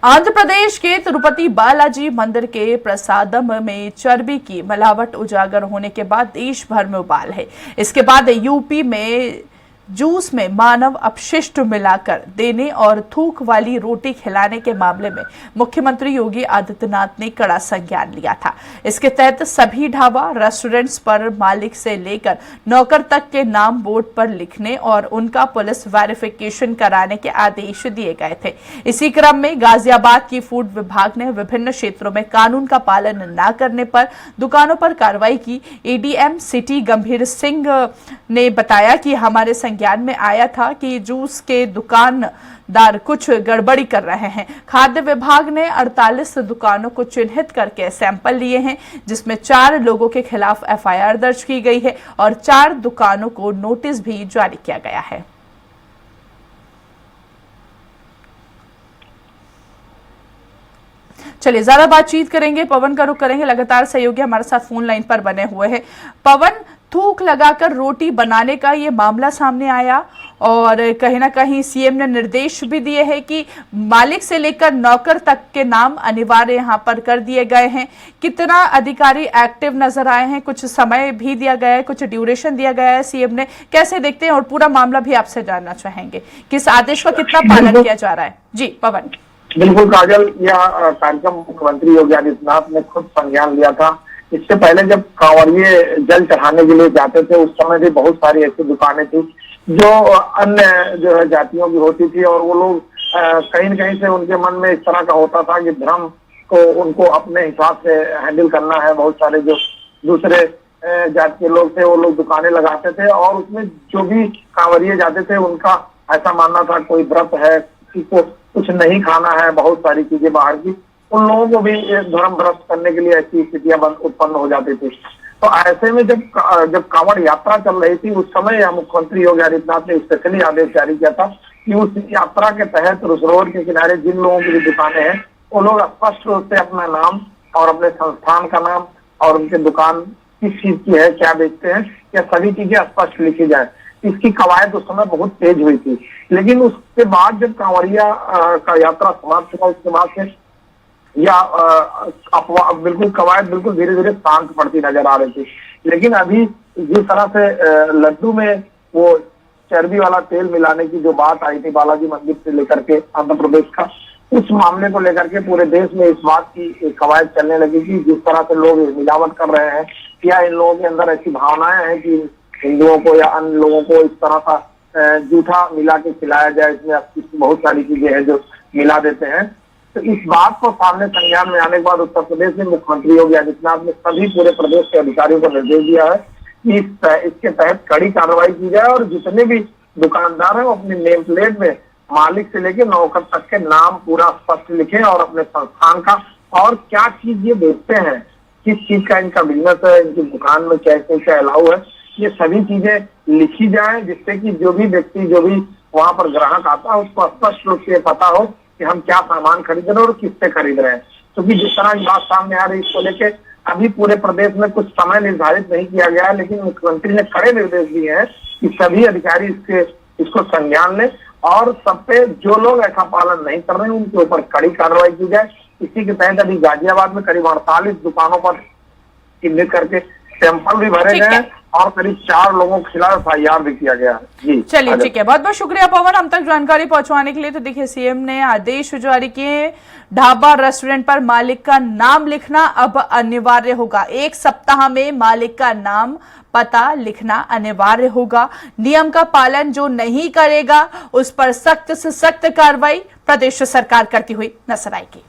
आंध्र प्रदेश के तिरुपति बालाजी मंदिर के प्रसादम में चर्बी की मिलावट उजागर होने के बाद देश भर में उबाल है। इसके बाद यूपी में जूस में मानव अपशिष्ट मिलाकर देने और थूक वाली रोटी खिलाने के मामले में मुख्यमंत्री योगी आदित्यनाथ ने कड़ा संज्ञान लिया था। इसके तहत सभी ढाबा रेस्टोरेंट्स पर मालिक से लेकर नौकर तक के नाम बोर्ड पर लिखने और उनका पुलिस वेरिफिकेशन कराने के आदेश दिए गए थे। इसी क्रम में गाजियाबाद की फूड विभाग ने विभिन्न क्षेत्रों में कानून का पालन न करने पर दुकानों पर कार्रवाई की। एडीएम सिटी गंभीर सिंह ने बताया कि हमारे ज्ञान में आया था कि जूस के दुकानदार कुछ गड़बड़ी कर रहे हैं। खाद्य विभाग ने 48 दुकानों को चिन्हित करके सैंपल लिए हैं, जिसमें 4 लोगों के खिलाफ एफआईआर दर्ज की गई है और 4 दुकानों को नोटिस भी जारी किया गया है। चलिए ज्यादा बातचीत करेंगे, पवन का रुख करेंगे। लगातार सहयोगी हमारे साथ फोन लाइन पर बने हुए हैं। पवन, थूक लगाकर रोटी बनाने का ये मामला सामने आया और कहीं ना कहीं सीएम ने निर्देश भी दिए हैं कि मालिक से लेकर नौकर तक के नाम अनिवार्य यहां पर कर दिए गए हैं। कितना अधिकारी एक्टिव नजर आए हैं? कुछ समय भी दिया गया है, कुछ ड्यूरेशन दिया गया है सीएम ने, कैसे देखते हैं? और पूरा मामला भी आपसे जानना चाहेंगे, किस आदेश का कितना पालन किया जा रहा है? जी पवन। बिल्कुल काजल, यह कार्यक्रम मुख्यमंत्री योगी आदित्यनाथ ने खुद संज्ञान लिया था। इससे पहले जब कांवरिये जल चढ़ाने के लिए जाते थे उस समय भी बहुत सारी ऐसी दुकानें थी जो अन्य जो है जातियों की होती थी और वो लोग कहीं न कहीं से उनके मन में इस तरह का होता था कि धर्म को उनको अपने हिसाब से हैंडल करना है। बहुत सारे जो दूसरे जाति के लोग थे वो लोग दुकानें लगाते थे और उसमें जो भी कांवरिये जाते थे उनका ऐसा मानना था कोई व्रत है, किसी को कुछ नहीं खाना है, बहुत सारी चीजें बाहर की, उन लोगों को भी धर्म भ्रष्ट करने के लिए ऐसी स्थितियां उत्पन्न हो जाती थी। तो ऐसे में जब कांवड़ यात्रा चल रही थी उस समय मुख्यमंत्री योगी आदित्यनाथ ने स्पेशली आदेश जारी किया था कि उस यात्रा के तहत उस रोड के किनारे जिन लोगों की दुकानें हैं वो लोग स्पष्ट रूप से अपना नाम और अपने संस्थान का नाम और उनकी दुकान किस चीज की है, क्या बेचते हैं, या सभी चीजें स्पष्ट लिखी जाए। इसकी कवायद उस समय बहुत तेज हुई थी। लेकिन उसके बाद जब कांवड़िया का यात्रा समाप्त हुआ उसके बाद से या बिल्कुल कवायद बिल्कुल धीरे धीरे शांत पड़ती नजर आ रही थी। लेकिन अभी जिस तरह से लड्डू में वो चर्बी वाला तेल मिलाने की जो बात आई थी बालाजी मंदिर से लेकर के आंध्र प्रदेश का, उस मामले को लेकर के पूरे देश में इस बात की कवायद चलने लगी कि जिस तरह से लोग मिलावट कर रहे हैं या इन लोगों के अंदर ऐसी भावनाएं हैं कि हिंदुओं को या अन्य लोगों को इस तरह का जूठा मिला के खिलाया जाए, इसमें बहुत सारी चीजें हैं जो मिला देते हैं। तो इस बात को सामने संज्ञान में आने के बाद उत्तर प्रदेश में मुख्यमंत्री योगी आदित्यनाथ ने सभी पूरे प्रदेश के अधिकारियों को निर्देश दिया है कि इसके तहत कड़ी कार्रवाई की जाए और जितने भी दुकानदार हैं वो अपनी नेम प्लेट में मालिक से लेकर नौकर तक के नाम पूरा स्पष्ट लिखें और अपने संस्थान का और क्या चीज ये बेचते हैं, किस चीज का इनका बिजनेस है, इनकी दुकान में कैसे क्या अलाउ है, ये सभी चीजें लिखी जाए जिससे कि जो भी व्यक्ति जो भी वहां पर ग्राहक आता है उसको स्पष्ट रूप से पता हो कि हम क्या सामान खरीद रहे हैं और किससे खरीद रहे हैं। क्योंकि जिस तरह की बात सामने आ रही है इसको लेके अभी पूरे प्रदेश में कुछ समय निर्धारित नहीं किया गया है, लेकिन मुख्यमंत्री ने कड़े निर्देश दिए हैं कि सभी अधिकारी इसको संज्ञान लें और सब पे जो लोग ऐसा पालन नहीं कर रहे हैं उनके ऊपर कड़ी कार्रवाई की जाए। इसी के तहत अभी गाजियाबाद में करीब 48 दुकानों पर चिन्हित करके सैंपल भी भरे गए हैं और करीब 4 लोगों के खिलाफ एफआईआर भी किया गया है। जी चलिए ठीक है, बहुत बहुत शुक्रिया पवन हम तक जानकारी पहुंचवाने के लिए। तो देखिए सीएम ने आदेश जारी किए, ढाबा रेस्टोरेंट पर मालिक का नाम लिखना अब अनिवार्य होगा। 1 सप्ताह में मालिक का नाम पता लिखना अनिवार्य होगा। नियम का पालन जो नहीं करेगा उस पर सख्त से सख्त कार्रवाई प्रदेश सरकार करती हुई नजर आएगी।